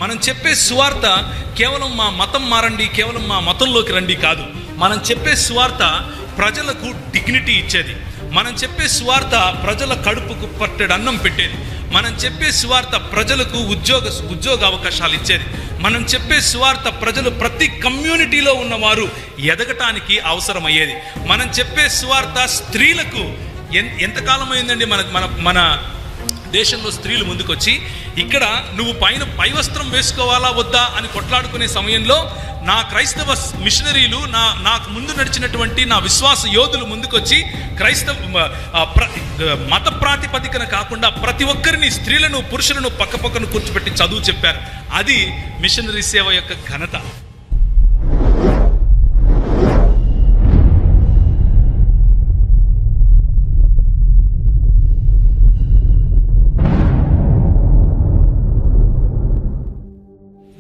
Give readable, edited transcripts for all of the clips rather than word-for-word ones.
మనం చెప్పే సువార్త కేవలం మా మతం మారండి, కేవలం మా మతంలోకి రండి కాదు. మనం చెప్పే సువార్త ప్రజలకు డిగ్నిటీ ఇచ్చేది. మనం చెప్పే సువార్త ప్రజల కడుపుకు పట్టెడు అన్నం పెట్టేది. మనం చెప్పే సువార్త ప్రజలకు ఉద్యోగ అవకాశాలు ఇచ్చేది. మనం చెప్పే సువార్త ప్రజలు ప్రతి కమ్యూనిటీలో ఉన్నవారు ఎదగటానికి అవసరమయ్యేది. మనం చెప్పే సువార్త స్త్రీలకు ఎంతకాలం అయిందండి మన దేశంలో స్త్రీలు ముందుకొచ్చి ఇక్కడ నువ్వు పై వస్త్రం వేసుకోవాలా వద్దా అని కొట్లాడుకునే సమయంలో నా క్రైస్తవ మిషనరీలు, నాకు ముందు నడిచినటువంటి నా విశ్వాస యోధులు ముందుకొచ్చి మత ప్రాతిపదికన కాకుండా ప్రతి ఒక్కరిని, స్త్రీలను పురుషులను పక్కపక్కన కూర్చోబెట్టి చదువు చెప్పారు. అది మిషనరీ సేవ యొక్క ఘనత.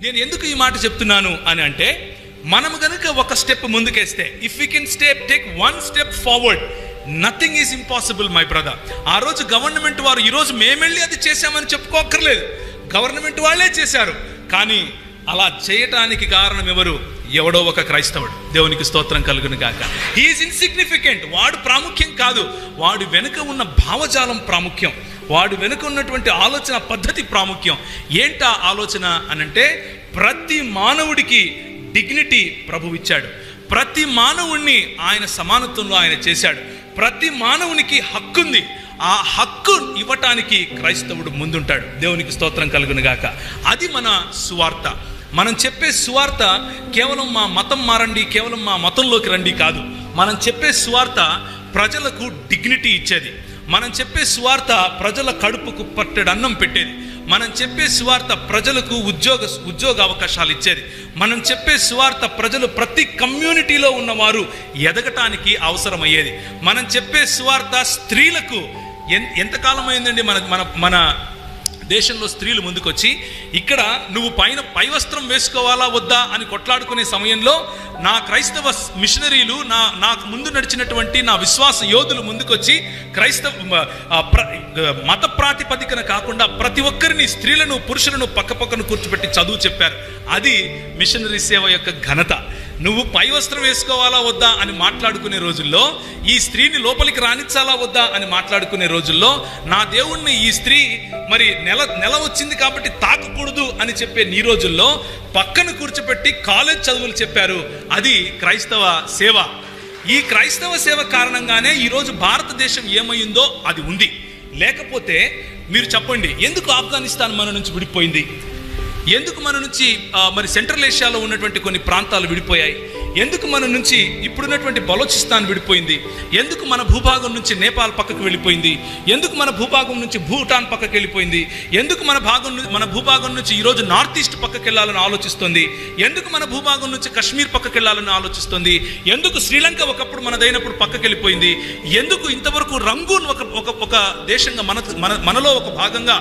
నేను ఎందుకు ఈ మాట చెప్తున్నాను అని అంటే, మనం గనుక ఒక స్టెప్ ముందుకేస్తే, if you can take one step forward, nothing is impossible my brother. ఆ రోజు గవర్నమెంట్ వారు, ఈరోజు మేమెళ్ళి అది చేశామని చెప్పుకోక్కర్లేదు, గవర్నమెంట్ వాళ్ళే చేశారు. కానీ అలా చేయటానికి కారణం ఎవరు? ఎవడో ఒక క్రైస్తవుడు. దేవునికి స్తోత్రం కలుగును గాక. He is insignificant. వాడు ప్రాముఖ్యం కాదు, వాడు వెనుక ఉన్న భావజాలం ప్రాముఖ్యం, వాడు వెనుక ఉన్నటువంటి ఆలోచన పద్ధతి ప్రాముఖ్యం. ఏంటా ఆలోచన అనంటే, ప్రతి మానవుడికి డిగ్నిటీ ప్రభువు ఇచ్చాడు. ప్రతి మానవుణ్ణి ఆయన సమానత్వంలో ఆయన చేశాడు. ప్రతి మానవునికి హక్కుంది. ఆ హక్కు ఇవ్వటానికి క్రైస్తవుడు ముందుంటాడు. దేవునికి స్తోత్రం కలుగును గాక. అది మన సువార్త. మనం చెప్పే సువార్త కేవలం మా మతం మారండి, కేవలం మా మతంలోకి రండి కాదు. మనం చెప్పే సువార్త ప్రజలకు డిగ్నిటీ ఇచ్చేది. మనం చెప్పే సువార్త ప్రజల కడుపుకు పట్టెడు అన్నం పెట్టేది. మనం చెప్పే సువార్త ప్రజలకు ఉద్యోగ అవకాశాలు ఇచ్చేది. మనం చెప్పే సువార్త ప్రజలు ప్రతి కమ్యూనిటీలో ఉన్నవారు ఎదగటానికి అవసరమయ్యేది. మనం చెప్పే సువార్త స్త్రీలకు ఎంతకాలం అయిందండి మన దేశంలో స్త్రీలు ముందుకొచ్చి ఇక్కడ నువ్వు పై వస్త్రం వేసుకోవాలా వద్దా అని కొట్లాడుకునే సమయంలో నా క్రైస్తవ మిషనరీలు, నాకు ముందు నడిచినటువంటి నా విశ్వాస యోధులు ముందుకొచ్చి మత ప్రాతిపదికన కాకుండా ప్రతి ఒక్కరిని, స్త్రీలను పురుషులను పక్కపక్కన కూర్చోబెట్టి చదువు చెప్పారు. అది మిషనరీ సేవ యొక్క ఘనత. నువ్వు పై వస్త్రం వేసుకోవాలా వద్దా అని మాట్లాడుకునే రోజుల్లో, ఈ స్త్రీని లోపలికి రానిచ్చాలా వద్దా అని మాట్లాడుకునే రోజుల్లో, నా దేవుణ్ణి ఈ స్త్రీ మరి నెల వచ్చింది కాబట్టి తాకకూడదు అని చెప్పే నీ రోజుల్లో పక్కన కూర్చోబెట్టి కాలేజ్ చదువులు చెప్పారు. అది క్రైస్తవ సేవ. ఈ క్రైస్తవ సేవ కారణంగానే ఈరోజు భారతదేశం ఏమైందో అది ఉంది. లేకపోతే మీరు చెప్పండి, ఎందుకు ఆఫ్ఘనిస్తాన్ మన నుంచి విడిపోయింది? ఎందుకు మన నుంచి మరి సెంట్రల్ ఏషియాలో ఉన్నటువంటి కొన్ని ప్రాంతాలు విడిపోయాయి? ఎందుకు మన నుంచి ఇప్పుడున్నటువంటి బలోచిస్తాన్ విడిపోయింది? ఎందుకు మన భూభాగం నుంచి నేపాల్ పక్కకు వెళ్ళిపోయింది? ఎందుకు మన భూభాగం నుంచి భూటాన్ పక్కకు వెళ్ళిపోయింది? ఎందుకు మన భూభాగం నుంచి ఈరోజు నార్త్ ఈస్ట్ పక్కకి వెళ్ళాలని ఆలోచిస్తుంది? ఎందుకు మన భూభాగం నుంచి కశ్మీర్ పక్కకి వెళ్ళాలని ఆలోచిస్తుంది? ఎందుకు శ్రీలంక ఒకప్పుడు మనదైనప్పుడు పక్కకి వెళ్ళిపోయింది? ఎందుకు ఇంతవరకు రంగూన్ ఒక దేశంగా మనలో ఒక భాగంగా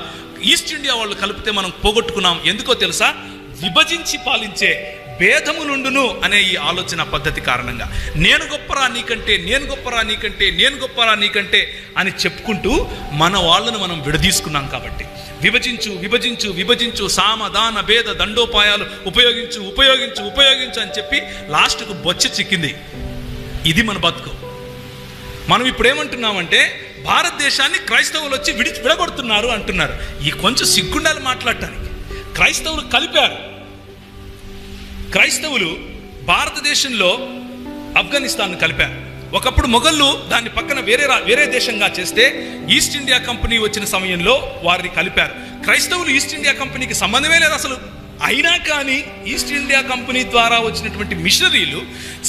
ఈస్ట్ ఇండియా వాళ్ళు కలిపితే మనం పోగొట్టుకున్నాం? ఎందుకో తెలుసా? విభజించి పాలించే భేదములుండును అనే ఈ ఆలోచన పద్ధతి కారణంగా నేను గొప్పరా నీకంటే, నేను గొప్పరా నీకంటే, నేను గొప్పరా నీకంటే అని చెప్పుకుంటూ మన వాళ్ళను మనం విడదీసుకున్నాం. కాబట్టి విభజించు విభజించు విభజించు, సామదాన భేద దండోపాయాలు ఉపయోగించు అని చెప్పి లాస్ట్కు బొచ్చ చిక్కింది. ఇది మన బతుకు. మనం ఇప్పుడు ఏమంటున్నామంటే, భారతదేశాన్ని క్రైస్తవులు వచ్చి విడగొడుతున్నారు అంటున్నారు. ఈ కొంచెం సిగ్గుండాలి మాట్లాడటానికి. క్రైస్తవులు కలిపారు. క్రైస్తవులు భారతదేశంలో ఆఫ్ఘనిస్తాన్ కలిపారు. ఒకప్పుడు మొఘళ్ళు దాన్ని పక్కన వేరే దేశంగా చేస్తే ఈస్ట్ ఇండియా కంపెనీ వచ్చిన సమయంలో వారిని కలిపారు. క్రైస్తవులు ఈస్ట్ ఇండియా కంపెనీకి సంబంధమే లేదు అసలు. అయినా కానీ ఈస్ట్ ఇండియా కంపెనీ ద్వారా వచ్చినటువంటి మిషనరీలు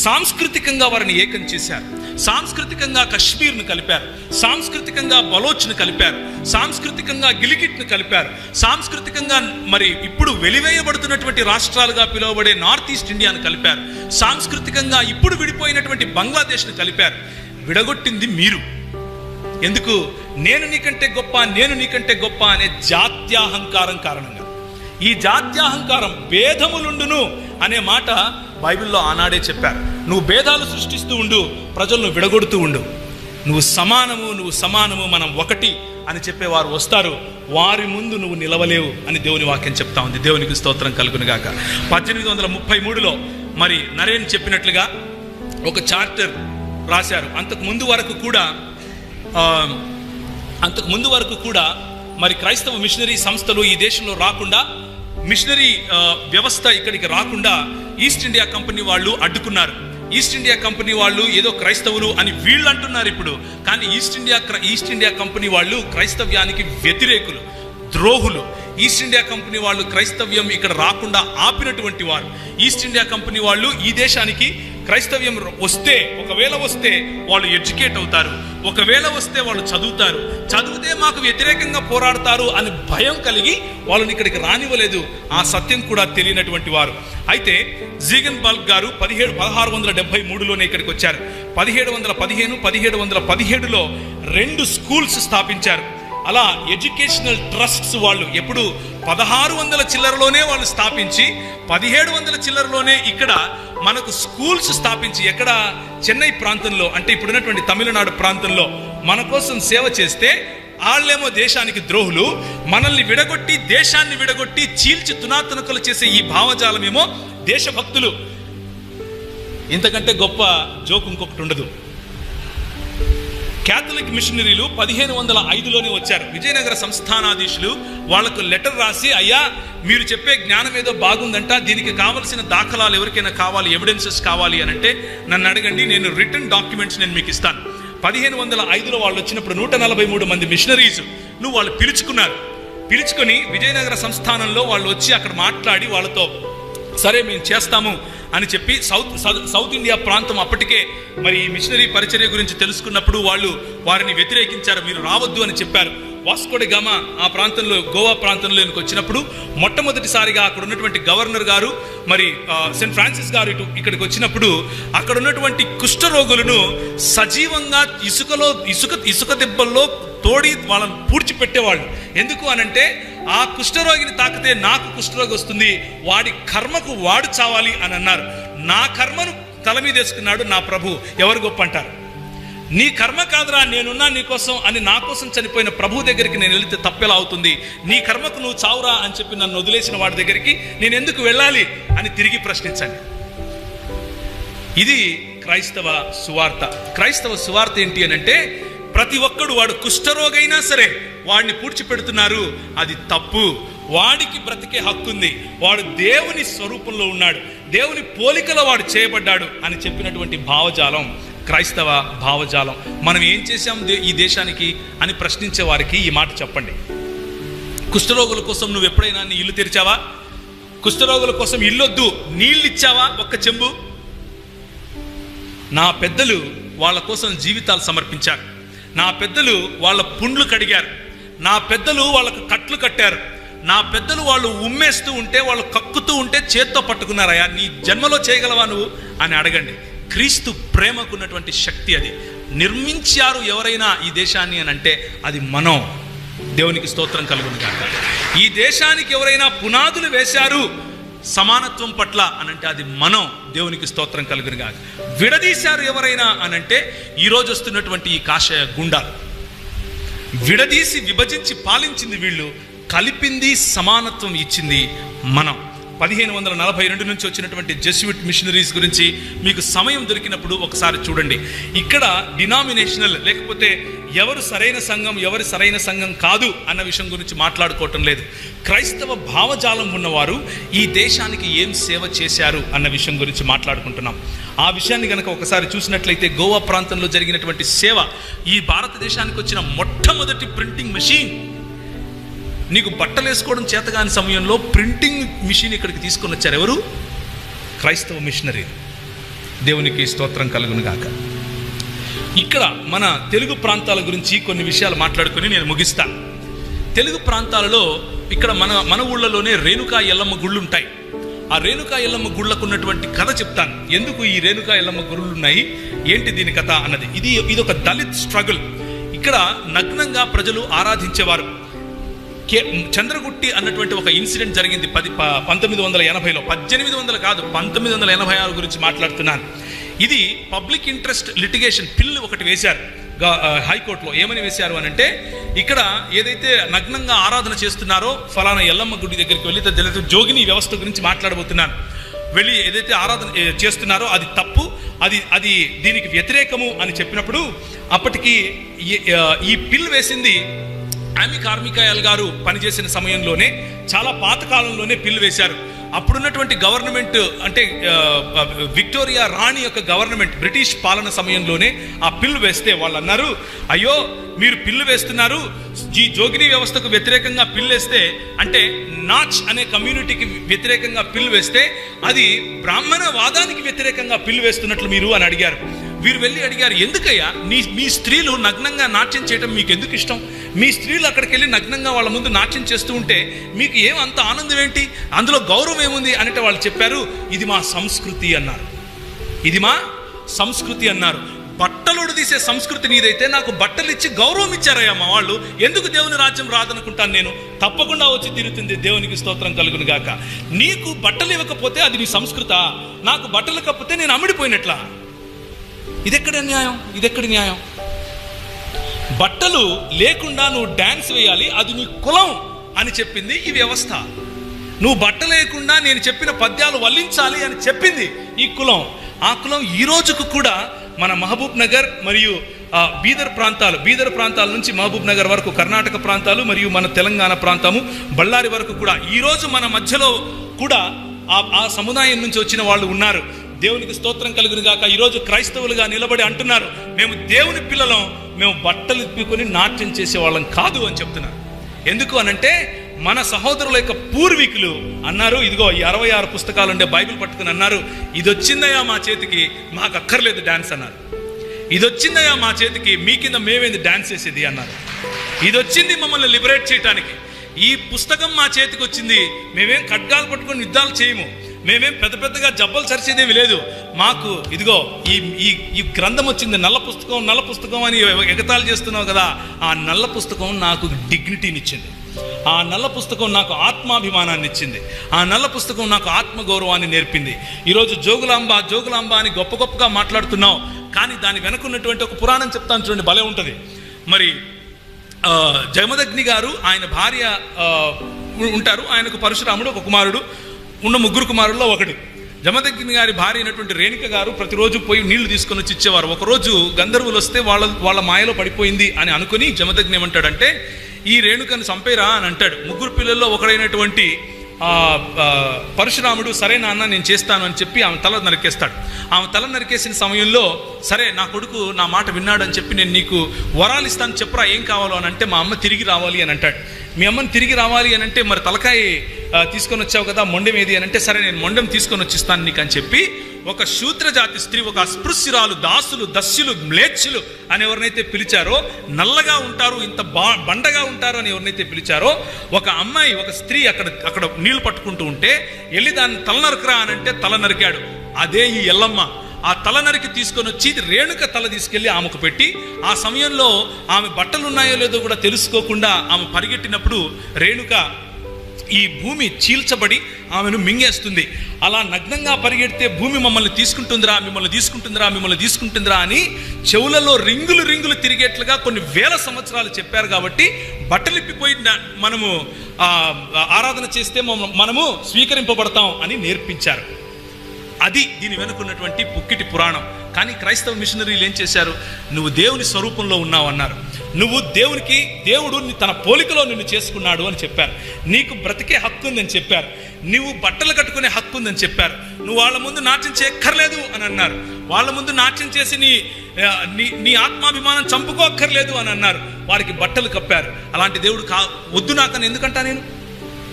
సాంస్కృతికంగా వారిని ఏకం చేశారు. సాంస్కృతికంగా కశ్మీర్ను కలిపారు, సాంస్కృతికంగా బలోచ్ను కలిపారు, సాంస్కృతికంగా గిలిగిట్ను కలిపారు, సాంస్కృతికంగా మరి ఇప్పుడు వెలివేయబడుతున్నటువంటి రాష్ట్రాలుగా పిలువబడే నార్త్ ఈస్ట్ ఇండియాను కలిపారు, సాంస్కృతికంగా ఇప్పుడు విడిపోయినటువంటి బంగ్లాదేశ్ను కలిపారు. విడగొట్టింది మీరు. ఎందుకు? నేను నీకంటే గొప్ప అనే జాత్యాహంకారం కారణంగా. ఈ జాత్యాహంకారం, భేదములుండును అనే మాట బైబిల్లో ఆనాడే చెప్పారు. నువ్వు భేదాలు సృష్టిస్తూ ఉండు, ప్రజలను విడగొడుతూ ఉండు. నువ్వు సమానము, మనం ఒకటి అని చెప్పేవారు వస్తారు, వారి ముందు నువ్వు నిలవలేవు అని దేవుని వాక్యం చెప్తా ఉంది. దేవునికి స్తోత్రం కలుగును గాక. 1833లో మరి నరేన్ చెప్పినట్లుగా ఒక చార్టర్ రాశారు. అంతకు ముందు వరకు కూడా మరి క్రైస్తవ మిషనరీ సంస్థలు ఈ దేశంలో రాకుండా, మిషనరీ వ్యవస్థ ఇక్కడికి రాకుండా ఈస్ట్ ఇండియా కంపెనీ వాళ్ళు అడ్డుకున్నారు. ఈస్ట్ ఇండియా కంపెనీ వాళ్ళు ఏదో క్రైస్తవులు అని వీళ్ళు అంటున్నారు ఇప్పుడు, కానీ ఈస్ట్ ఇండియా కంపెనీ వాళ్ళు క్రైస్తవ్యానికి వ్యతిరేకులు, ద్రోహులు. ఈస్ట్ ఇండియా కంపెనీ వాళ్ళు క్రైస్తవ్యం ఇక్కడ రాకుండా ఆపినటువంటి వారు. ఈస్ట్ ఇండియా కంపెనీ వాళ్ళు ఈ దేశానికి క్రైస్తవ్యం ఒకవేళ వస్తే వాళ్ళు ఎడ్యుకేట్ అవుతారు, ఒకవేళ వస్తే వాళ్ళు చదివితే మాకు వ్యతిరేకంగా పోరాడతారు అని భయం కలిగి వాళ్ళని ఇక్కడికి రానివ్వలేదు. ఆ సత్యం కూడా తెలియనటువంటి వారు. అయితే జీగన్బాల్క్ గారు 1673లోనే ఇక్కడికి వచ్చారు. 1715, 1717లో 2 స్కూల్స్ స్థాపించారు. అలా ఎడ్యుకేషనల్ ట్రస్ట్స్ వాళ్ళు ఎప్పుడు 1600 చిల్లరలోనే వాళ్ళు స్థాపించి 1700 చిల్లరలోనే ఇక్కడ మనకు స్కూల్స్ స్థాపించి, ఎక్కడ చెన్నై ప్రాంతంలో, అంటే ఇప్పుడున్నటువంటి తమిళనాడు ప్రాంతంలో మన కోసం సేవ చేస్తే వాళ్ళేమో దేశానికి ద్రోహులు, మనల్ని విడగొట్టి దేశాన్ని విడగొట్టి చీల్చి తునాతునకలు చేసే ఈ భావజాలమేమో దేశభక్తులు. ఇంతకంటే గొప్ప జోక్ ఇంకొకటి ఉండదు. క్యాథలిక్ మిషనరీలు 1505లోనే వచ్చారు. విజయనగర సంస్థానాధీశులు వాళ్లకు లెటర్ రాసి, అయ్యా మీరు చెప్పే జ్ఞానం ఏదో బాగుందంట, దీనికి కావలసిన దాఖలాలు ఎవరికైనా కావాలి, ఎవిడెన్సెస్ కావాలి అని అంటే నన్ను అడగండి, నేను రిటర్న్ డాక్యుమెంట్స్ నేను మీకు ఇస్తాను. 1505లో వాళ్ళు వచ్చినప్పుడు 143 మంది మిషనరీస్ వాళ్ళు పిలుచుకొని విజయనగర సంస్థానంలో వాళ్ళు వచ్చి అక్కడ మాట్లాడి వాళ్ళతో సరే మేము చేస్తాము అని చెప్పి సౌత్ ఇండియా ప్రాంతం అప్పటికే మరి మిషనరీ పరిచర్య గురించి తెలుసుకున్నప్పుడు వారిని వ్యతిరేకించారు, మీరు రావద్దు అని చెప్పారు. వాస్కో డి గామా ఆ ప్రాంతంలో, గోవా ప్రాంతంలోకి వచ్చినప్పుడు మొట్టమొదటిసారిగా అక్కడ ఉన్నటువంటి గవర్నర్ గారు మరి సెయింట్ ఫ్రాన్సిస్ గారు ఇక్కడికి వచ్చినప్పుడు అక్కడ ఉన్నటువంటి కుష్ఠరోగులను సజీవంగా ఇసుక దెబ్బల్లో తోడి వాళ్ళని పూడ్చిపెట్టేవాళ్ళు. ఎందుకు అనంటే ఆ కుష్ఠరోగిని తాకితే నాకు కుష్ఠరోగి వస్తుంది, వాడి కర్మకు వాడు చావాలి అని అన్నారు. నా కర్మను తల మీద వేసుకున్నాడు నా ప్రభు, ఎవరు గొప్ప అంటారు? నీ కర్మ కాదురా, నేనున్నా నీకోసం అని నా కోసం చనిపోయిన ప్రభు దగ్గరికి నేను వెళితే తప్పెలా అవుతుంది? నీ కర్మకు నువ్వు చావురా అని చెప్పి నన్ను వదిలేసిన వాడి దగ్గరికి నేను ఎందుకు వెళ్ళాలి అని తిరిగి ప్రశ్నించండి. ఇది క్రైస్తవ సువార్త. క్రైస్తవ సువార్త ఏంటి అని అంటే, ప్రతి ఒక్కడు వాడు కుష్ఠరోగైనా సరే వాడిని పూడ్చిపెడుతున్నారు, అది తప్పు. వాడికి బ్రతికే హక్కు ఉంది, వాడు దేవుని స్వరూపంలో ఉన్నాడు, దేవుని పోలికలో వాడు చేయబడ్డాడు అని చెప్పినటువంటి భావజాలం క్రైస్తవ భావజాలం. మనం ఏం చేశాం ఈ దేశానికి అని ప్రశ్నించే వారికి ఈ మాట చెప్పండి. కుష్ఠరోగుల కోసం నువ్వు ఎప్పుడైనా నీ ఇల్లు తెరిచావా? కుష్ఠరోగుల కోసం ఇల్లొద్దు, నీళ్ళు ఇచ్చావా ఒక్క చెంబు? నా పెద్దలు వాళ్ళ కోసం జీవితాలు సమర్పించారు, నా పెద్దలు వాళ్ళ పుండ్లు కడిగారు, నా పెద్దలు వాళ్ళకు కట్లు కట్టారు, నా పెద్దలు వాళ్ళు ఉమ్మేస్తూ ఉంటే, వాళ్ళు కక్కుతూ ఉంటే చేత్తో పట్టుకున్నారయ్యా, నీ జన్మలో చేయగలవా నువ్వు అని అడగండి. క్రీస్తు ప్రేమకున్నటువంటి శక్తి అది. నిర్మించారు ఎవరైనా ఈ దేశాన్ని అని అంటే అది మనం. దేవునికి స్తోత్రం కలుగును గాక. ఈ దేశానికి ఎవరైనా పునాదులు వేశారు సమానత్వం పట్ల అనంటే అది మనం. దేవునికి స్తోత్రం కలుగును గాక. విడదీశారు ఎవరైనా అనంటే ఈరోజు వస్తున్నటువంటి ఈ కాషాయ గుండాలు. విడదీసి విభజించి పాలించింది వీళ్ళు, కలిపింది సమానత్వం ఇచ్చింది మనం. 1542 నుంచి వచ్చినటువంటి జెస్యూట్ మిషనరీస్ గురించి మీకు సమయం దొరికినప్పుడు ఒకసారి చూడండి. ఇక్కడ డినామినేషనల్ లేకపోతే ఎవరు సరైన సంఘం ఎవరు సరైన సంఘం కాదు అన్న విషయం గురించి మాట్లాడుకోవటం లేదు. క్రైస్తవ భావజాలం ఉన్నవారు ఈ దేశానికి ఏం సేవ చేశారు అన్న విషయం గురించి మాట్లాడుకుంటున్నాం. ఆ విషయాన్ని కనుక ఒకసారి చూసినట్లయితే గోవా ప్రాంతంలో జరిగినటువంటి సేవ, ఈ భారతదేశానికి వచ్చిన మొట్టమొదటి ప్రింటింగ్ మెషిన్, నీకు బట్టలు వేసుకోవడం చేతగాని సమయంలో ప్రింటింగ్ మిషన్ ఇక్కడికి తీసుకొని వచ్చారు. ఎవరు? క్రైస్తవ మిషనరీ. దేవునికి స్తోత్రం కలుగును గాక. ఇక్కడ మన తెలుగు ప్రాంతాల గురించి కొన్ని విషయాలు మాట్లాడుకొని నేను ముగిస్తాను. తెలుగు ప్రాంతాలలో ఇక్కడ మన ఊళ్ళలోనే రేణుకా ఎల్లమ్మ గుళ్ళు ఉంటాయి. ఆ రేణుకా ఎల్లమ్మ గుళ్ళకు ఉన్నటువంటి కథ చెప్తాను. ఎందుకు ఈ రేణుకా ఎల్లమ్మ గుళ్ళు ఉన్నాయి, ఏంటి దీని కథ అన్నది. ఇది ఒక దళిత్ స్ట్రగుల్. ఇక్కడ నగ్నంగా ప్రజలు ఆరాధించేవారు. చంద్రగుట్టి అన్నటువంటి ఒక ఇన్సిడెంట్ జరిగింది 1980లో. 1800 కాదు, 1986 గురించి మాట్లాడుతున్నాను. ఇది పబ్లిక్ ఇంట్రెస్ట్ లిటిగేషన్ బిల్ ఒకటి వేశారు హైకోర్టులో ఏమని వేశారు అని అంటే, ఇక్కడ ఏదైతే నగ్నంగా ఆరాధన చేస్తున్నారో ఫలానా ఎల్లమ్మ గుడి దగ్గరికి వెళ్ళి జోగిని వ్యవస్థ గురించి మాట్లాడబోతున్నాను, వెళ్ళి ఏదైతే ఆరాధన చేస్తున్నారో అది తప్పు, అది దీనికి వ్యతిరేకము అని చెప్పినప్పుడు అప్పటికి ఈ పిల్ వేసింది ఆమి కార్మికాయల్ గారు పనిచేసిన సమయంలోనే, చాలా పాతకాలంలోనే పిల్ వేశారు. అప్పుడున్నటువంటి గవర్నమెంట్ అంటే విక్టోరియా రాణి యొక్క గవర్నమెంట్, బ్రిటిష్ పాలన సమయంలోనే ఆ పిల్లు వేస్తే వాళ్ళు అన్నారు, అయ్యో మీరు పిల్లు వేస్తున్నారు, ఈ జోగిని వ్యవస్థకు వ్యతిరేకంగా పిల్లు వేస్తే, అంటే నాచ్ అనే కమ్యూనిటీకి వ్యతిరేకంగా పిల్లు వేస్తే అది బ్రాహ్మణ వాదానికి వ్యతిరేకంగా పిల్లు వేస్తున్నట్లు మీరు అని అడిగారు. వీరు వెళ్ళి అడిగారు, ఎందుకయ్యా మీ స్త్రీలు నగ్నంగా నాట్యం చేయడం మీకు ఎందుకు ఇష్టం? మీ స్త్రీలు అక్కడికి వెళ్ళి నగ్నంగా వాళ్ళ ముందు నాట్యం చేస్తూ ఉంటే మీకు ఏం అంత ఆనందం ఏంటి? అందులో గౌరవం ఏముంది అంటే వాళ్ళు చెప్పారు, ఇది మా సంస్కృతి అన్నారు. ఇది మా సంస్కృతి అన్నారు. బట్టలుడు తీసే సంస్కృతి నీదైతే నాకు బట్టలు ఇచ్చి గౌరవం ఇచ్చారయ్యా మా వాళ్ళు, ఎందుకు దేవుని రాజ్యం రాదనుకుంటాను నేను? తప్పకుండా వచ్చి తిరుగుతుంది, దేవునికి స్తోత్రం కలుగును గాక. నీకు బట్టలు ఇవ్వకపోతే అది నీ సంస్కృత, నాకు బట్టలు కప్పితే నేను అమ్ముడిపోయినట్లా? ఇదెక్కడ న్యాయం? ఇదెక్కడి న్యాయం? బట్టలు లేకుండా నువ్వు డాన్స్ వేయాలి, అది నీ కులం అని చెప్పింది ఈ వ్యవస్థ. నువ్వు బట్ట లేకుండా నేను చెప్పిన పద్యాలు వల్లించాలి అని చెప్పింది ఈ కులం. ఆ కులం ఈ రోజుకు కూడా మన మహబూబ్ నగర్ మరియు బీదర్ ప్రాంతాల నుంచి మహబూబ్ నగర్ వరకు కర్ణాటక ప్రాంతాలు మరియు మన తెలంగాణ ప్రాంతము బళ్ళారి వరకు కూడా ఈరోజు మన మధ్యలో కూడా ఆ సముదాయం నుంచి వచ్చిన వాళ్ళు ఉన్నారు. దేవునికి స్తోత్రం కలుగును గాక. ఈరోజు క్రైస్తవులుగా నిలబడి అంటున్నారు, మేము దేవుని పిల్లలం, మేము బట్టలు ఇప్పుకొని నాట్యం చేసేవాళ్ళం కాదు అని చెప్తున్నారు. ఎందుకు అనంటే మన సహోదరుల యొక్క పూర్వీకులు అన్నారు, ఇదిగో ఈ 66 పుస్తకాలు ఉండే బైబిల్ పట్టుకుని అన్నారు, ఇది వచ్చిందయ్యా మా చేతికి, మాకు అక్కర్లేదు డాన్స్ అన్నారు. ఇది వచ్చిందయ్యా మా చేతికి, మీ కింద మేమేంది డాన్స్ చేసేది అన్నారు. ఇది వచ్చింది మమ్మల్ని లిబరేట్ చేయడానికి, ఈ పుస్తకం మా చేతికి వచ్చింది, మేమేం ఖడ్గాలు పట్టుకొని యుద్ధాలు చేయము, మేమేం పెద్దగా జబ్బలు సరిచేదేవి లేదు, మాకు ఇదిగో ఈ గ్రంథం వచ్చింది, నల్ల పుస్తకం అని ఎగతాళి చేస్తున్నావు కదా, ఆ నల్ల పుస్తకం నాకు డిగ్నిటీనిచ్చింది, ఆ నల్ల పుస్తకం నాకు ఆత్మాభిమానాన్ని ఇచ్చింది, ఆ నల్ల పుస్తకం నాకు ఆత్మగౌరవాన్ని నేర్పింది. ఈరోజు జోగులాంబ అని గొప్పగా మాట్లాడుతున్నావు, కానీ దాని వెనుకున్నటువంటి ఒక పురాణం చెప్తాను చూడండి, భలే ఉంటుంది. మరి జమదగ్ని గారు, ఆయన భార్య ఉంటారు, ఆయనకు పరశురాముడు ఒక కుమారుడు, ఉన్న 3 కుమారుల్లో ఒకడు. జమదగ్ని గారి భార్య అయినటువంటి రేణుక గారు ప్రతిరోజు పోయి నీళ్లు తీసుకొని వచ్చి ఇచ్చేవారు. ఒకరోజు గంధర్వులు వస్తే వాళ్ళ మాయలో పడిపోయింది అని అనుకుని జమదగ్ని ఏమంటాడంటే, ఈ రేణుకను చంపేరా అని అంటాడు. 3 పిల్లల్లో ఒకడైనటువంటి పరశురాముడు, సరే నాన్న నేను చేస్తాను అని చెప్పి ఆమె తల నరికేస్తాడు. ఆమె తల నరికేసిన సమయంలో, సరే నా కొడుకు నా మాట విన్నాడు అని చెప్పి నేను నీకు వరాలు ఇస్తాను, చెప్పరా ఏం కావాలో అని అంటే, మా అమ్మ తిరిగి రావాలి అని అంటాడు. మీ అమ్మని తిరిగి రావాలి అని అంటే, మరి తలకాయ తీసుకొని వచ్చావు కదా, మొండెం ఏది అని అంటే, సరే నేను మొండెం తీసుకొని వచ్చిస్తాను నీకు అని చెప్పి ఒక శూద్ర జాతి స్త్రీ, ఒక అస్పృశ్యురాలు, దాసులు, దస్యులు, మ్లేచ్చులు అని ఎవరినైతే పిలిచారో, నల్లగా ఉంటారు, ఇంత బండగా ఉంటారు అని ఎవరినైతే పిలిచారో, ఒక అమ్మాయి, ఒక స్త్రీ అక్కడ నీళ్లు పట్టుకుంటూ ఉంటే వెళ్ళి దాన్ని తల నరకరా అని అంటే తల నరికాడు. అదే ఈ ఎల్లమ్మ. ఆ తల నరికి తీసుకొని వచ్చి రేణుక తల తీసుకెళ్లి ఆమెకు పెట్టి, ఆ సమయంలో ఆమె బట్టలు ఉన్నాయో లేదో కూడా తెలుసుకోకుండా ఆమె పరిగెట్టినప్పుడు రేణుక ఈ భూమి చీల్చబడి ఆమెను మింగేస్తుంది. అలా నగ్నంగా పరిగెడితే భూమి మిమ్మల్ని తీసుకుంటుందిరా అని చెవులలో రింగులు తిరిగేట్లుగా కొన్ని వేల సంవత్సరాలు చెప్పారు. కాబట్టి బట్టలిప్పిపోయి మనము ఆరాధన చేస్తే మనము స్వీకరింపబడతాం అని నేర్పించారు. అది దీని వెనుకున్నటువంటి పుక్కిటి పురాణం. కానీ క్రైస్తవ మిషనరీలు ఏం చేశారు? నువ్వు దేవుని స్వరూపంలో ఉన్నావు అన్నారు. నువ్వు దేవుడు తన పోలికలో నిన్ను చేసుకున్నాడు అని చెప్పారు. నీకు బ్రతికే హక్కు ఉందని చెప్పారు. నువ్వు బట్టలు కట్టుకునే హక్కు ఉందని చెప్పారు. నువ్వు వాళ్ళ ముందు నాట్యం చేయక్కర్లేదు అని అన్నారు. వాళ్ళ ముందు నాట్యం చేసి నీ ఆత్మాభిమానం చంపుకోక్కర్లేదు అని అన్నారు. వారికి బట్టలు కప్పారు. అలాంటి దేవుడు వద్దు నాకని ఎందుకంటా నేను?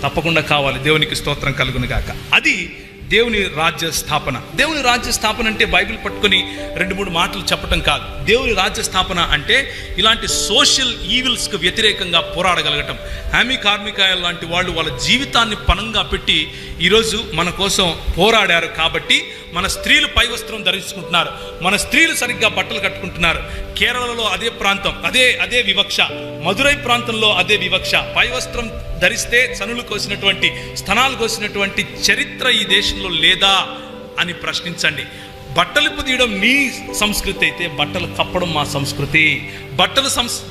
తప్పకుండా కావాలి. దేవునికి స్తోత్రం కలుగును గాక. అది దేవుని రాజ్య స్థాపన. దేవుని రాజ్య స్థాపన అంటే బైబిల్ పట్టుకొని 2-3 మాటలు చెప్పటం కాదు. దేవుని రాజ్య స్థాపన అంటే ఇలాంటి సోషల్ ఈవిల్స్కి వ్యతిరేకంగా పోరాడగలగటం. హామీ కార్మికాయలు లాంటి వాళ్ళు వాళ్ళ జీవితాన్ని పణంగా పెట్టి ఈరోజు మన కోసం పోరాడారు. కాబట్టి మన స్త్రీలు పై వస్త్రం ధరించుకుంటున్నారు, మన స్త్రీలు సరిగ్గా బట్టలు కట్టుకుంటున్నారు. కేరళలో అదే ప్రాంతం, అదే వివక్ష. మదురై ప్రాంతంలో అదే వివక్ష. పై వస్త్రం ధరిస్తే చనులు కోసినటువంటి, స్తనాలు కోసినటువంటి చరిత్ర ఈ దేశంలో లేదా అని ప్రశ్నించండి. బట్టలు తీయడం నీ సంస్కృతి అయితే బట్టలు కప్పడం మా సంస్కృతి. బట్టలు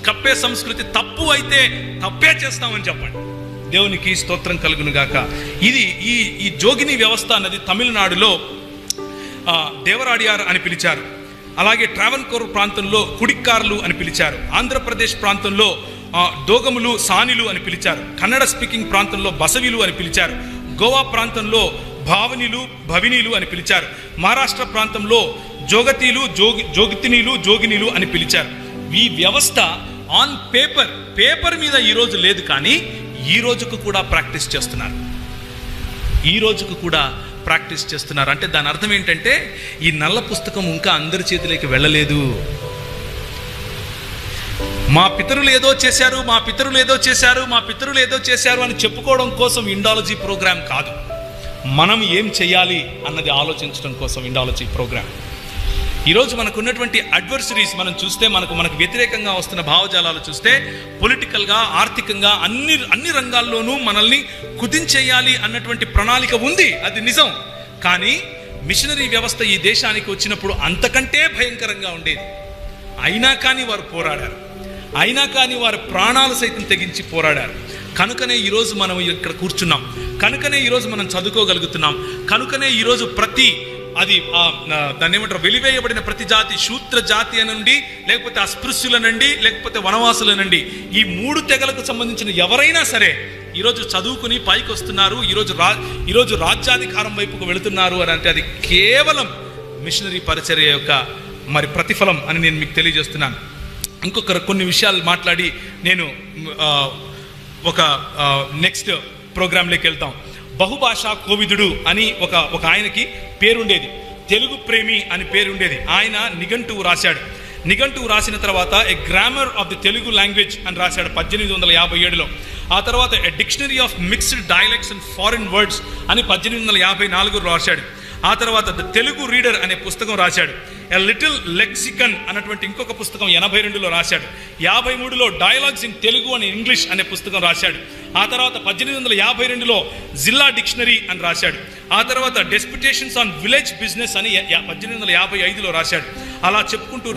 కప్పే సంస్కృతి తప్పు అయితే తప్పే చేస్తామని చెప్పండి. దేవునికి స్తోత్రం కలుగును గాక. ఇది ఈ జోగిని వ్యవస్థ అన్నది తమిళనాడులో దేవరాడియార్ అని పిలిచారు. అలాగే ట్రావెన్కోర్ ప్రాంతంలో కుడిక్కార్లు అని పిలిచారు. ఆంధ్రప్రదేశ్ ప్రాంతంలో దోగములు, సానిలు అని పిలిచారు. కన్నడ స్పీకింగ్ ప్రాంతంలో బసవిలు అని పిలిచారు. గోవా ప్రాంతంలో భావనిలు, భవినీలు అని పిలిచారు. మహారాష్ట్ర ప్రాంతంలో జోగతీలు, జోగితినీలు, జోగినీలు అని పిలిచారు. ఈ వ్యవస్థ ఆన్ పేపర్ మీద ఈరోజు లేదు, కానీ ఈ రోజుకు కూడా ప్రాక్టీస్ చేస్తున్నారు. అంటే దాని అర్థం ఏంటంటే ఈ నల్ల పుస్తకం ఇంకా అందరి చేతిలోకి వెళ్ళలేదు. మా పితరులు ఏదో చేశారు అని చెప్పుకోవడం కోసం ఇండాలజీ ప్రోగ్రాం కాదు, మనం ఏం చేయాలి అన్నది ఆలోచించడం కోసం ఇండాలజీ ప్రోగ్రాం. ఈరోజు మనకు ఉన్నటువంటి అడ్వర్సరీస్ మనం చూస్తే, మనకు వ్యతిరేకంగా వస్తున్న భావజాలాలు చూస్తే, పొలిటికల్గా, ఆర్థికంగా అన్ని రంగాల్లోనూ మనల్ని కుదించేయాలి అన్నటువంటి ప్రణాళిక ఉంది, అది నిజం. కానీ మిషనరీ వ్యవస్థ ఈ దేశానికి వచ్చినప్పుడు అంతకంటే భయంకరంగా ఉండేది. అయినా కానీ వారు పోరాడారు, అయినా కానీ వారి ప్రాణాలు సైతం తెగించి పోరాడారు. కనుకనే ఈరోజు మనం ఇక్కడ కూర్చున్నాం, కనుకనే ఈరోజు మనం చదువుకోగలుగుతున్నాం, కనుకనే ఈరోజు దాన్ని ఏమంటారు, వెలివేయబడిన ప్రతి జాతి, శూద్ర జాతి అనండి, లేకపోతే అస్పృశ్యులనండి, లేకపోతే వనవాసులనండి, ఈ 3 తెగలకు సంబంధించిన ఎవరైనా సరే ఈరోజు చదువుకుని పైకి వస్తున్నారు, ఈరోజు రాజ్యాధికారం వైపుకు వెళుతున్నారు అని అంటే అది కేవలం మిషనరీ పరిచర్య యొక్క ప్రతిఫలం అని నేను మీకు తెలియజేస్తున్నాను. కొన్ని విషయాలు మాట్లాడి నేను ఒక నెక్స్ట్ ప్రోగ్రాంలోకి వెళ్తాం. బహుభాషా కోవిదుడు అని ఒక ఆయనకి పేరుండేది, తెలుగు ప్రేమి అని పేరుండేది. ఆయన నిఘంటువు రాశాడు. నిఘంటువు రాసిన తర్వాత a grammar of the Telugu language అని రాశాడు 1857లో. ఆ తర్వాత a dictionary of mixed dialects and foreign words అని 1854లో రాశాడు. ఆ తర్వాత ద తెలుగు రీడర్ అనే పుస్తకం రాశాడు. ఎ లిటిల్ లెక్సికన్ అన్నటువంటి ఇంకొక పుస్తకం 82లో రాశాడు. 53లో dialogues in Telugu and English అనే పుస్తకం రాశాడు. ఆ తర్వాత 1852లో జిల్లా డిక్షనరీ అని రాశాడు. ఆ తర్వాత డెస్పిటేషన్స్ ఆన్ విలేజ్ బిజినెస్ అని 1855లో రాశాడు. అలా చెప్పుకుంటూ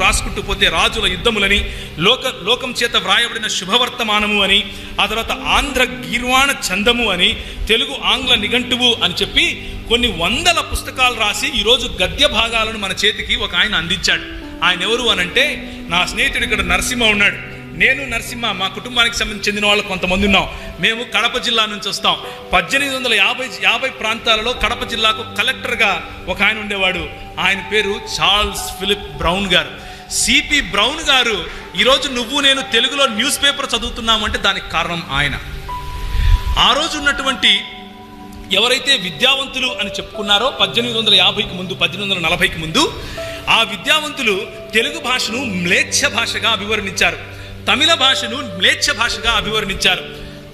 రాసుకుంటూ పోతే రాజుల యుద్ధములని, లోకం చేత వ్రాయబడిన శుభవర్తమానము అని, ఆ తర్వాత ఆంధ్ర గీర్వాణ చందము అని, తెలుగు ఆంగ్ల నిఘంటువు అని చెప్పి కొన్ని వందల పుస్తకాలు రాసి ఈరోజు గద్య భాగాలను మన చేతికి ఒక ఆయన అందించాడు. ఆయన ఎవరు అనంటే నా స్నేహితుడు ఇక్కడ నరసింహ ఉన్నాడు, నేను నరసింహ, మా కుటుంబానికి సంబంధించి చెందిన వాళ్ళు కొంతమంది ఉన్నాం. మేము కడప జిల్లా నుంచి వస్తాం. 1850 ప్రాంతాలలో కడప జిల్లాకు కలెక్టర్గా ఒక ఆయన ఉండేవాడు. ఆయన పేరు చార్ల్స్ ఫిలిప్ బ్రౌన్ గారు. సిపి బ్రౌన్ గారు ఈరోజు నేను తెలుగులో న్యూస్ పేపర్ చదువుతున్నామంటే దానికి కారణం ఆయన. ఆ రోజు ఉన్నటువంటి ఎవరైతే విద్యావంతులు అని చెప్పుకున్నారో 1850కి ముందు, 1840కి ముందు, ఆ విద్యావంతులు తెలుగు భాషను మ్లేచ్ఛ భాషగా అభివర్ణించారు, తమిళ భాషను మ్లేచ్ఛ భాషగా అభివర్ణించారు,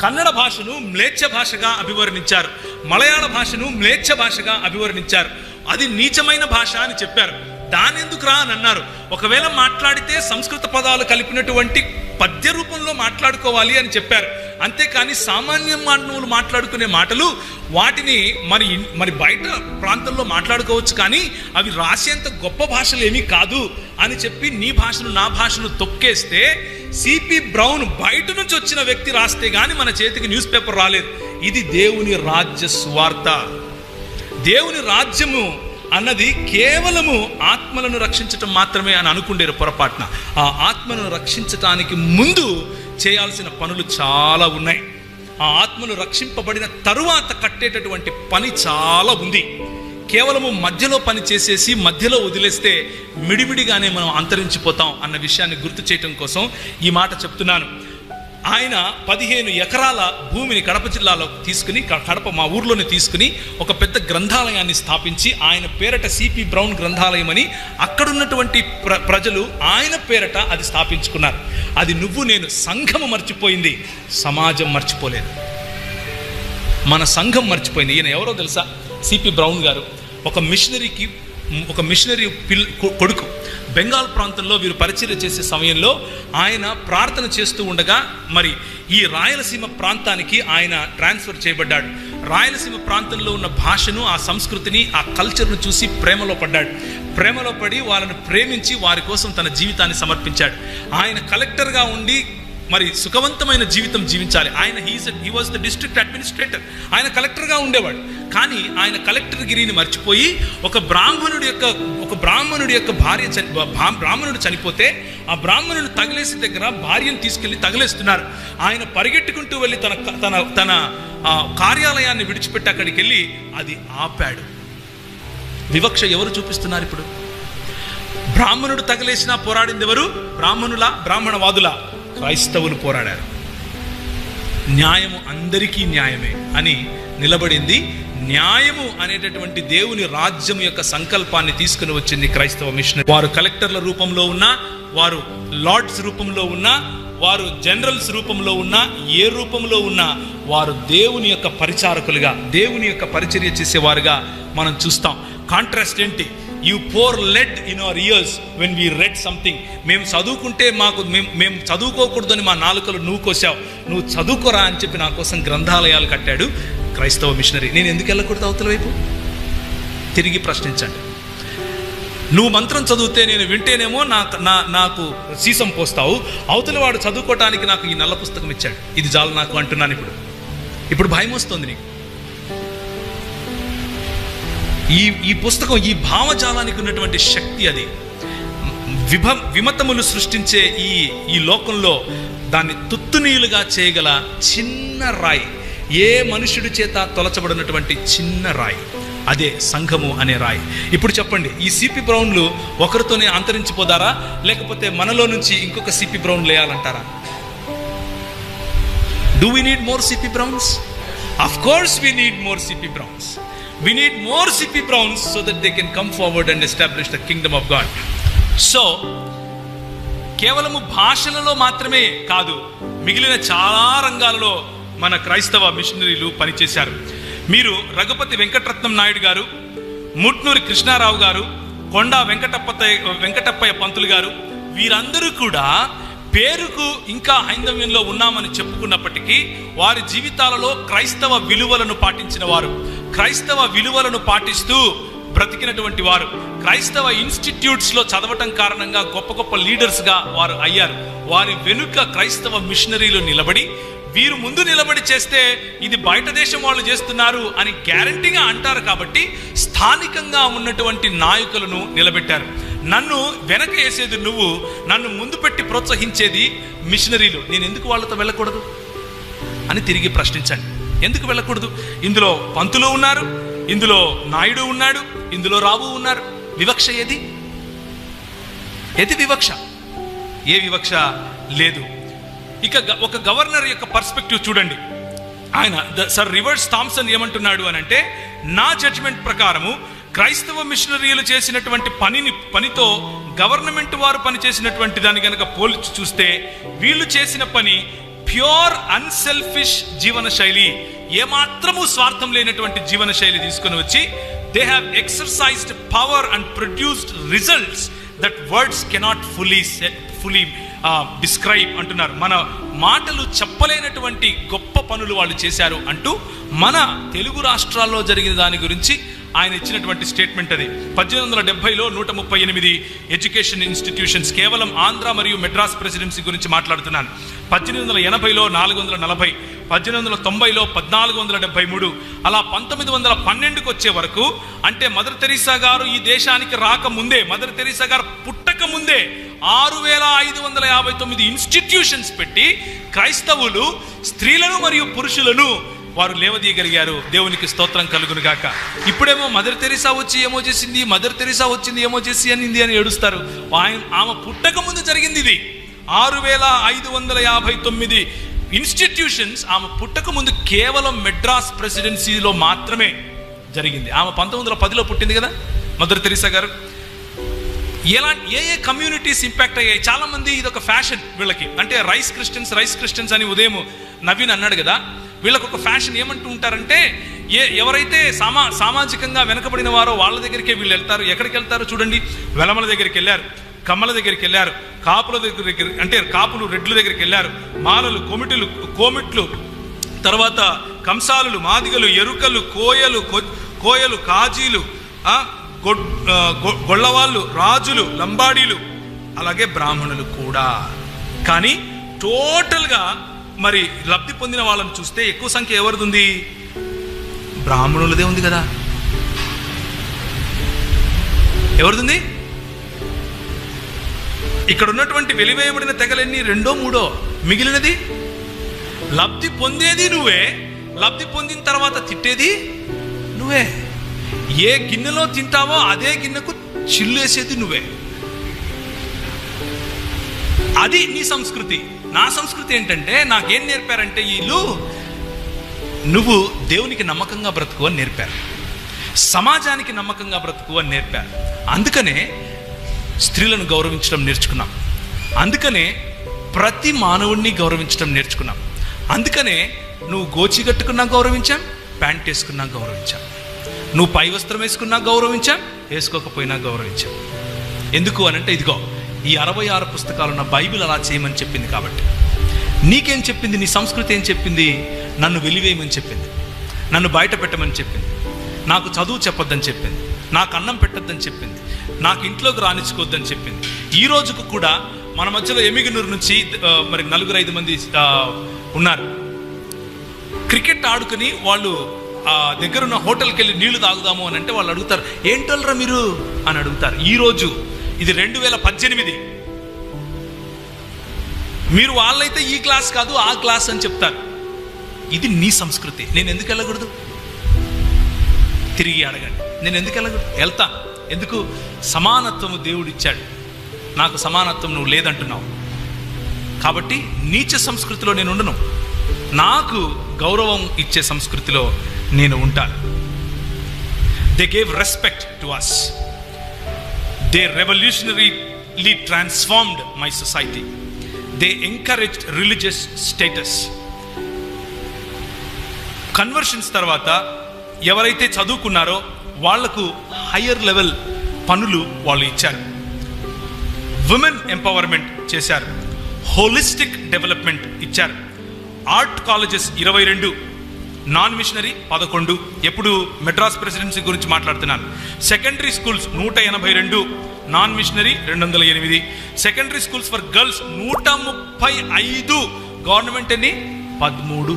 కన్నడ భాషను మ్లేచ్ఛ భాషగా అభివర్ణించారు, మలయాళ భాషను మ్లేచ్ఛ భాషగా అభివర్ణించారు. అది నీచమైన భాష అని చెప్పారు. దాని ఎందుకు రా అని అన్నారు. ఒకవేళ మాట్లాడితే సంస్కృత పదాలు కలిపినటువంటి పద్య రూపంలో మాట్లాడుకోవాలి అని చెప్పారు. అంతేకాని సామాన్య మానవులు మాట్లాడుకునే మాటలు వాటిని మరి బయట ప్రాంతంలో మాట్లాడుకోవచ్చు, కానీ అవి రాసేంత గొప్ప భాషలు ఏమీ కాదు అని చెప్పి నీ భాషను నా భాషను తొక్కేస్తే, సిపి బ్రౌన్ బయట నుంచి వచ్చిన వ్యక్తి రాస్తే గాని మన చేతికి న్యూస్ పేపర్ రాలేదు. ఇది దేవుని రాజ్య సువార్త. దేవుని రాజ్యము అన్నది కేవలము ఆత్మలను రక్షించటం మాత్రమే అని అనుకుండేరు పొరపాటున. ఆ ఆత్మను రక్షించటానికి ముందు చేయాల్సిన పనులు చాలా ఉన్నాయి. ఆ ఆత్మను రక్షింపబడిన తరువాత కట్టేటటువంటి పని చాలా ఉంది. కేవలము మధ్యలో పని చేసేసి మధ్యలో వదిలేస్తే మిడిమిడిగానే మనం అంతరించిపోతాం అన్న విషయాన్ని గుర్తు చేయటం కోసం ఈ మాట చెప్తున్నాను. ఆయన 15 ఎకరాల భూమిని కడప జిల్లాలో తీసుకుని, కడప మా ఊర్లోనే తీసుకుని ఒక పెద్ద గ్రంథాలయాన్ని స్థాపించి ఆయన పేరట సిపి బ్రౌన్ గ్రంథాలయం అని అక్కడున్నటువంటి ప్రజలు ఆయన పేరట అది స్థాపించుకున్నారు. అది నేను సంఘము మర్చిపోయింది, సమాజం మర్చిపోలేదు. మన సంఘం మర్చిపోయింది. ఈయన ఎవరో తెలుసా? సిపి బ్రౌన్ గారు ఒక మిషనరీ కొడుకు. బెంగాల్ ప్రాంతంలో వీరు పరిచర్య చేసే సమయంలో ఆయన ప్రార్థన చేస్తూ ఉండగా మరి ఈ రాయలసీమ ప్రాంతానికి ఆయన ట్రాన్స్ఫర్ చేయబడ్డాడు. రాయలసీమ ప్రాంతంలో ఉన్న భాషను, ఆ సంస్కృతిని, ఆ కల్చర్ను చూసి ప్రేమలో పడ్డాడు. ప్రేమలో పడి వాళ్ళని ప్రేమించి వారి కోసం తన జీవితాన్ని సమర్పించాడు. ఆయన కలెక్టర్గా ఉండి మరి సుఖవంతమైన జీవితం జీవించాలి. ఆయన he was the district administrator. ఆయన కలెక్టర్గా ఉండేవాడు. కానీ ఆయన కలెక్టర్ గిరిని మర్చిపోయి ఒక బ్రాహ్మణుడి యొక్క బ్రాహ్మణుడు చనిపోతే ఆ బ్రాహ్మణుడు తగిలేసి దగ్గర భార్యను తీసుకెళ్లి తగిలేస్తున్నారు. ఆయన పరిగెట్టుకుంటూ వెళ్ళి తన కార్యాలయాన్ని విడిచిపెట్టి అక్కడికి వెళ్ళి అది ఆపాడు. వివక్ష ఎవరు చూపిస్తున్నారు ఇప్పుడు? బ్రాహ్మణుడు తగిలేసినా పోరాడింది ఎవరు? బ్రాహ్మణవాదుల? క్రైస్తవులు పోరాడారు. న్యాయము అందరికీ న్యాయమే అని నిలబడింది. న్యాయము అనేటటువంటి దేవుని రాజ్యం యొక్క సంకల్పాన్ని తీసుకుని వచ్చింది క్రైస్తవ మిషనరీ. వారు కలెక్టర్ల రూపంలో ఉన్నా, వారు లార్డ్స్ రూపంలో ఉన్నా, వారు జనరల్స్ రూపంలో ఉన్నా, ఏ రూపంలో ఉన్నా వారు దేవుని యొక్క పరిచారకులుగా, దేవుని యొక్క పరిచర్య చేసేవారుగా మనం చూస్తాం. కాంట్రాస్ట్ ఏంటి? You pour lead in our years when we read something. మేము చదువుకుంటే మేము చదువుకోకూడదని మా నాలుకలు నువ్వు కోసావు, నువ్వు చదువుకోరా అని చెప్పి నా కోసం గ్రంథాలయాలు కట్టాడు క్రైస్తవ మిషనరీ. నేను ఎందుకు వెళ్ళకూడదు అవతల వైపు? తిరిగి ప్రశ్నించండి. నువ్వు మంత్రం చదివితే నేను వింటేనేమో నాకు సీసం పోస్తావు, అవతల వాడు చదువుకోవటానికి నాకు ఈ నల్ల పుస్తకం ఇచ్చాడు, ఇది చాలు నాకు అంటున్నాను. ఇప్పుడు భయం వస్తుంది నీకు. ఈ పుస్తకం, ఈ భావజాలానికి ఉన్నటువంటి శక్తి, అది విమతములు సృష్టించే ఈ లోకంలో దాన్ని తుత్తునీలుగా చేయగల చిన్న రాయి, ఏ మనుషుడి చేత తొలచబడినటువంటి చిన్న రాయి, అదే సంఘము అనే రాయి. ఇప్పుడు చెప్పండి, ఈ సిపి బ్రౌన్లు ఒకరితోనే అంతరించిపోతారా, లేకపోతే మనలో నుంచి ఇంకొక సిపి బ్రౌన్ లేయాలంటారా? Do we need more CP Browns? Of course we need more CP Browns. We need more CP Browns so that they can come forward and establish the kingdom of God. So, కేవలము భాషలలో మాత్రమే కాదు, మిగిలిన చాలా రంగాలలో మన క్రైస్తవ మిషనరీలు పనిచేశారు. మీరు రఘుపతి వెంకటరత్నం నాయుడు గారు, ముట్నూరి కృష్ణారావు గారు, కొండా వెంకటప్పయ్య పంతులు గారు, వీరందరూ కూడా పేరుకు ఇంకా హైందవ్యంలో ఉన్నామని చెప్పుకున్నప్పటికీ వారి జీవితాలలో క్రైస్తవ విలువలను పాటించిన వారు, క్రైస్తవ విలువలను పాటిస్తూ బ్రతికినటువంటి వారు, క్రైస్తవ ఇన్స్టిట్యూట్స్లో చదవటం కారణంగా గొప్ప గొప్ప లీడర్స్గా వారు అయ్యారు. వారి వెనుక క్రైస్తవ మిషనరీలు నిలబడి, వీరు ముందు నిలబడి చేస్తే ఇది బయట దేశం వాళ్ళు చేస్తున్నారు అని గ్యారంటీగా అంటారు కాబట్టి స్థానికంగా ఉన్నటువంటి నాయకులను నిలబెట్టారు. నన్ను వెనక వేసేది నువ్వు, నన్ను ముందు పెట్టి ప్రోత్సహించేది మిషనరీలు. నేను ఎందుకు వాళ్ళతో వెళ్ళకూడదు అని తిరిగి ప్రశ్నించండి. ఎందుకు వెళ్ళకూడదు? ఇందులో పంతులు ఉన్నారు, ఇందులో నాయుడు ఉన్నాడు, ఇందులో రావు ఉన్నారు. వివక్ష ఏది? వివక్ష? ఏ వివక్ష లేదు. ఇక ఒక గవర్నర్ యొక్క పర్స్పెక్టివ్ చూడండి. ఆయన సర్ రివర్స్ థామ్సన్ ఏమంటున్నాడు అని అంటే, నా జడ్జిమెంట్ ప్రకారము క్రైస్తవ మిషనరీలు చేసినటువంటి పనితో గవర్నమెంట్ వారు పనిచేసినటువంటి దాన్ని కనుక పోల్చి చూస్తే వీళ్ళు చేసిన పని ప్యూర్ అన్సెల్ఫిష్ జీవన శైలి, ఏమాత్రము స్వార్థం లేనటువంటి జీవన శైలి తీసుకుని వచ్చి they have exercised power and produced results that words cannot fully describe అంటున్నారు. మన మాటలు చెప్పలేనటువంటి గొప్ప పనులు వాళ్ళు చేశారు అంటూ మన తెలుగు రాష్ట్రాల్లో జరిగిన దాని గురించి ఆయన ఇచ్చినటువంటి స్టేట్మెంట్ అది. 1870లో 138 ఎడ్యుకేషన్ ఇన్స్టిట్యూషన్స్, కేవలం ఆంధ్ర మరియు మెడ్రాస్ ప్రెసిడెన్సీ గురించి మాట్లాడుతున్నాను. 1880లో 440, 1890లో 1473, అలా 1912కు వచ్చే వరకు, అంటే మదర్ తెరీసా గారు ఈ దేశానికి రాకముందే, మదర్ తెరీసా గారు పుట్టక ముందే 6559 ఇన్స్టిట్యూషన్స్ పెట్టి క్రైస్తవులు స్త్రీలను మరియు పురుషులను వారు లేవదీయగలిగారు. దేవునికి స్తోత్రం కలుగును గాక. ఇప్పుడేమో మదర్ తెరీసా వచ్చి ఏమో చేసింది, మదర్ తెరీసా వచ్చింది ఏమో చేసి అనింది అని ఏడుస్తారు. ఆమె పుట్టక ముందు జరిగింది ఇది. 6559 ఇన్స్టిట్యూషన్స్ ఆమె పుట్టక ముందు కేవలం మెడ్రాస్ ప్రెసిడెన్సీలో మాత్రమే జరిగింది. ఆమె 1910లో పుట్టింది కదా మదర్ తెరీసా గారు. ఏ కమ్యూనిటీస్ ఇంపాక్ట్ అయ్యాయి? చాలా మంది ఇది ఒక ఫ్యాషన్ వీళ్ళకి, అంటే రైస్ క్రిస్టియన్స్ అని ఉదయం నవీన్ అన్నాడు కదా, వీళ్ళకు ఒక ఫ్యాషన్. ఏమంటూ ఉంటారంటే, ఎవరైతే సామాజికంగా వెనకబడిన వారో వాళ్ళ దగ్గరికే వీళ్ళు వెళ్తారు. ఎక్కడికి వెళ్తారు చూడండి, వెలమల దగ్గరికి వెళ్ళారు, కమ్మల దగ్గరికి వెళ్ళారు, కాపుల దగ్గర అంటే కాపులు రెడ్ల దగ్గరికి వెళ్ళారు, మాలలు కోమిట్లు, తర్వాత కంసాలులు, మాదిగలు, ఎరుకలు, కోయలు, కాజీలు, గొల్లవాళ్ళు, రాజులు, లంబాడీలు, అలాగే బ్రాహ్మణులు కూడా. కానీ టోటల్గా మరి లబ్ధి పొందిన వాళ్ళని చూస్తే ఎక్కువ సంఖ్య ఎవరిది ఉంది? బ్రాహ్మణులదే ఉంది కదా. ఎవరిది? ఇక్కడ ఉన్నటువంటి వెలివేయబడిన తెగలన్నీ 2, 3. మిగిలినది లబ్ధి పొందేది నువ్వే, లబ్ధి పొందిన తర్వాత తిట్టేది నువ్వే. ఏ గిన్నెలో తింటావో అదే గిన్నెకు చిల్లేసేది నువ్వే. అది నీ సంస్కృతి. నా సంస్కృతి ఏంటంటే, నాకేం నేర్పారంటే వీళ్ళు, నువ్వు దేవునికి నమ్మకంగా బ్రతుకు అని నేర్పారు, సమాజానికి నమ్మకంగా బ్రతుకు అని నేర్పారు. అందుకనే స్త్రీలను గౌరవించడం నేర్చుకున్నాం. అందుకనే ప్రతి మానవుడిని గౌరవించడం నేర్చుకున్నాం. అందుకనే నువ్వు గోచి కట్టుకున్నా గౌరవించాం, ప్యాంట్ వేసుకున్నా గౌరవించాం, నువ్వు పై వస్త్రం వేసుకున్నా గౌరవించాం, వేసుకోకపోయినా గౌరవించాం. ఎందుకు అనంటే, ఇదిగో ఈ 66 పుస్తకాలున్న బైబిల్ అలా చేయమని చెప్పింది కాబట్టి. నీకేం చెప్పింది? నీ సంస్కృతి ఏం చెప్పింది? నన్ను వెలివేయమని చెప్పింది, నన్ను బయట పెట్టమని చెప్పింది, నాకు చదువు చెప్పొద్దని చెప్పింది, నాకు అన్నం పెట్టొద్దని చెప్పింది, నాకు ఇంట్లోకి రానిచ్చుకోవద్దని చెప్పింది. ఈ రోజుకు కూడా మన మధ్యలో ఎమిగనూరు నుంచి మరి 4-5 మంది ఉన్నారు. క్రికెట్ ఆడుకుని వాళ్ళు దగ్గరున్న హోటల్కి వెళ్ళి నీళ్లు తాగుదాము అని అంటే వాళ్ళు అడుగుతారు, ఏంటోళ్ళరా మీరు అని అడుగుతారు. ఈరోజు ఇది 2018. మీరు వాళ్ళైతే ఈ క్లాస్ కాదు ఆ క్లాస్ అని చెప్తారు. ఇది నీ సంస్కృతి. నేను ఎందుకు వెళ్ళకూడదు? తిరిగి అడగండి, నేను ఎందుకు వెళ్ళకూడదు? వెళ్తా. ఎందుకు? సమానత్వము దేవుడు ఇచ్చాడు, నాకు సమానత్వం నువ్వు లేదంటున్నావు కాబట్టి నీచ సంస్కృతిలో నేను ఉండను, నాకు గౌరవం ఇచ్చే సంస్కృతిలో నేను ఉంటాను. They gave respect to us. They revolutionarily transformed my society. They encouraged religious status. Conversions తర్వాత ఎవరైతే చదువుకున్నారో వాళ్లకు హయ్యర్ లెవెల్ పనులు వాళ్ళు ఇచ్చారు. విమెన్ ఎంపవర్మెంట్ చేశారు, హోలిస్టిక్ డెవలప్మెంట్ ఇచ్చారు. Art colleges 22, non missionary 11. ఎప్పుడు మెడ్రాస్ ప్రెసిడెన్సీ గురించి మాట్లాడుతున్నాను. Secondary schools 182, non missionary 208. Secondary schools for girls 135, government ఎన్ని? 13.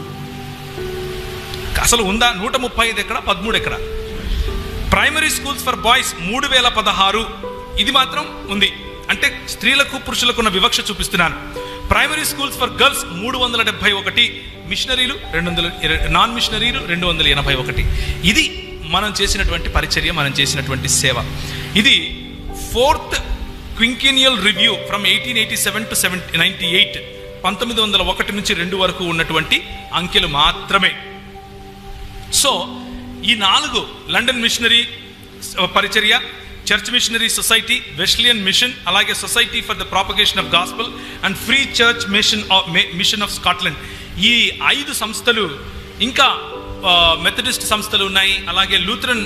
అసలు ఉందా? 135 ఎక్కడ, 13 ఎక్కడ? ప్రైమరీ స్కూల్స్ ఫర్ బాయ్స్ 3016, ఇది మాత్రం ఉంది. అంటే స్త్రీలకు పురుషులకు ఉన్న వివక్ష చూపిస్తున్నాను. ప్రైమరీ స్కూల్స్ ఫర్ గర్ల్స్ 371, మిషనరీలు 200, నాన్ మిషనరీలు 281. ఇది మనం చేసినటువంటి పరిచర్య, మనం చేసినటువంటి సేవ. ఇది 4th క్వింకినియల్ రివ్యూ ఫ్రమ్ 1887 to 98, 1901 నుంచి 2 వరకు ఉన్నటువంటి అంకెలు మాత్రమే. సో ఈ 4 లండన్ మిషనరీ పరిచర్య, church missionary society, Wesleyan mission, అలాగే society for the propagation of gospel and free church mission of Scotland, ఈ 5 సంస్థలు, ఇంకా మెథడిస్ట్ సంస్థలు ఉన్నాయి, అలాగే లూథరన్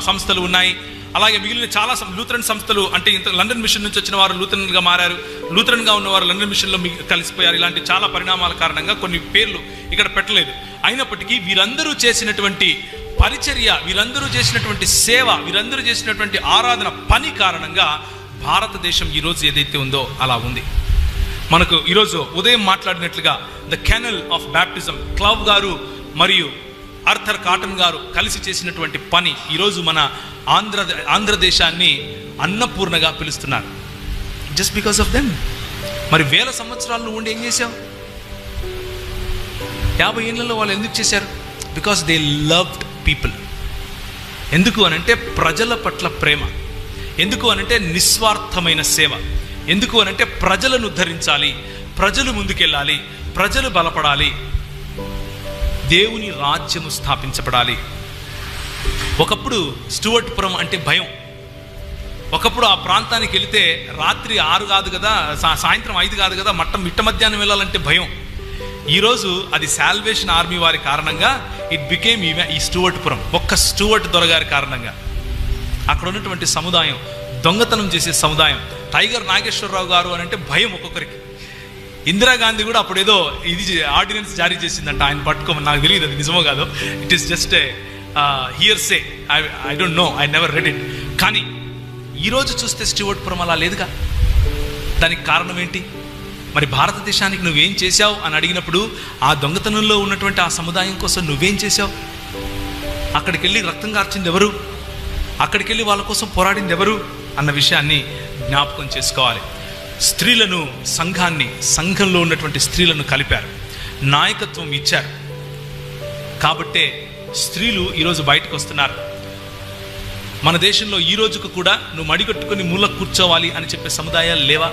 సంస్థలు ఉన్నాయి, అలాగే మిగిలిన చాలా లూథరన్ సంస్థలు. అంటే ఇంత లండన్ మిషన్ నుంచి వచ్చిన వారు లూథరన్గా మారారు, లూథరన్గా ఉన్నవారు లండన్ మిషన్లో కలిసిపోయారు. ఇలాంటి చాలా పరిణామాల కారణంగా కొన్ని పేర్లు ఇక్కడ పెట్టలేదు. అయినప్పటికీ వీరందరూ చేసినటువంటి పరిచర్య, వీరందరూ చేసినటువంటి సేవ, వీరందరూ చేసినటువంటి ఆరాధన పని కారణంగా భారతదేశం ఈరోజు ఏదైతే ఉందో అలా ఉంది. మనకు ఈరోజు ఉదయం మాట్లాడినట్లుగా the canal of baptism, Clough గారు మరియు ఆర్థర్ కాటన్ గారు కలిసి చేసినటువంటి పని ఈరోజు మన ఆంధ్రదేశాన్ని అన్నపూర్ణగా పిలుస్తున్నారు. Just because of them. మరి 1000 సంవత్సరాలు నువ్వు ఉండి ఏం చేశావు? 50 ఏళ్లలో వాళ్ళు ఎందుకు చేశారు? Because they loved people. ఎందుకు అనంటే ప్రజల పట్ల ప్రేమ. ఎందుకు అనంటే నిస్వార్థమైన సేవ. ఎందుకు అనంటే ప్రజలను ఉద్ధరించాలి, ప్రజలు ముందుకెళ్ళాలి, ప్రజలు బలపడాలి, దేవుని రాజ్యము స్థాపించబడాలి. ఒకప్పుడు స్టూవర్ట్పురం అంటే భయం. ఒకప్పుడు ఆ ప్రాంతానికి వెళితే రాత్రి 6 కాదు కదా, సాయంత్రం 5 కాదు కదా, మిట్ట మధ్యాహ్నం వెళ్ళాలంటే భయం. ఈరోజు అది సాల్వేషన్ ఆర్మీ వారి కారణంగా ఇట్ బికేమ్ ఈ స్టూవర్ట్పురం. ఒక్క స్టూవర్ట్ దొరగారి కారణంగా అక్కడ ఉన్నటువంటి సముదాయం, దొంగతనం చేసే సముదాయం. టైగర్ నాగేశ్వరరావు గారు అని అంటే భయం ఒక్కొక్కరికి. ఇందిరాగాంధీ కూడా అప్పుడు ఏదో ఇది ఆర్డినెన్స్ జారీ చేసిందంట, ఆయన పట్టుకోమని. నాకు తెలియదు అది నిజమో కాదో, it is just hearsay, I don't know, I never read it. కానీ ఈరోజు చూస్తే స్టీవర్ట్పురం అలా లేదుగా. దానికి కారణం ఏంటి? మరి భారతదేశానికి నువ్వేం చేశావు అని అడిగినప్పుడు ఆ దొంగతనంలో ఉన్నటువంటి ఆ సముదాయం కోసం నువ్వేం చేశావు? అక్కడికి వెళ్ళి రక్తం కార్చింది ఎవరు? అక్కడికి వెళ్ళి వాళ్ళ కోసం పోరాడింది ఎవరు అన్న విషయాన్ని జ్ఞాపకం చేసుకోవాలి. స్త్రీలను, సంఘంలో ఉన్నటువంటి స్త్రీలను కలిపారు, నాయకత్వం ఇచ్చారు. కాబట్టే స్త్రీలు ఈరోజు బయటకు వస్తున్నారు. మన దేశంలో ఈ రోజుకు కూడా నువ్వు మడిగట్టుకుని మూల కూర్చోవాలి అని చెప్పే సముదాయాలు లేవా?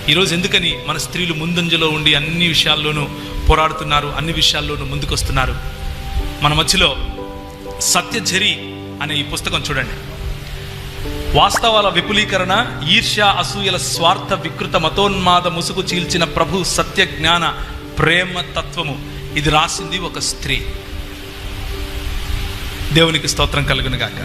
ఈరోజు ఎందుకని మన స్త్రీలు ముందంజలో ఉండి అన్ని విషయాల్లోనూ పోరాడుతున్నారు, అన్ని విషయాల్లోనూ ముందుకొస్తున్నారు? మన మధ్యలో సత్యఝరి అనే ఈ పుస్తకం చూడండి. వాస్తవాల విపులీకరణ, ఈర్ష్య, అసూయల స్వార్థ వికృత మతోన్మాద ముసుగు చీల్చిన ప్రభు సత్య జ్ఞాన ప్రేమ తత్వము. ఇది రాసింది ఒక స్త్రీ. దేవునికి స్తోత్రం కలుగును గాక.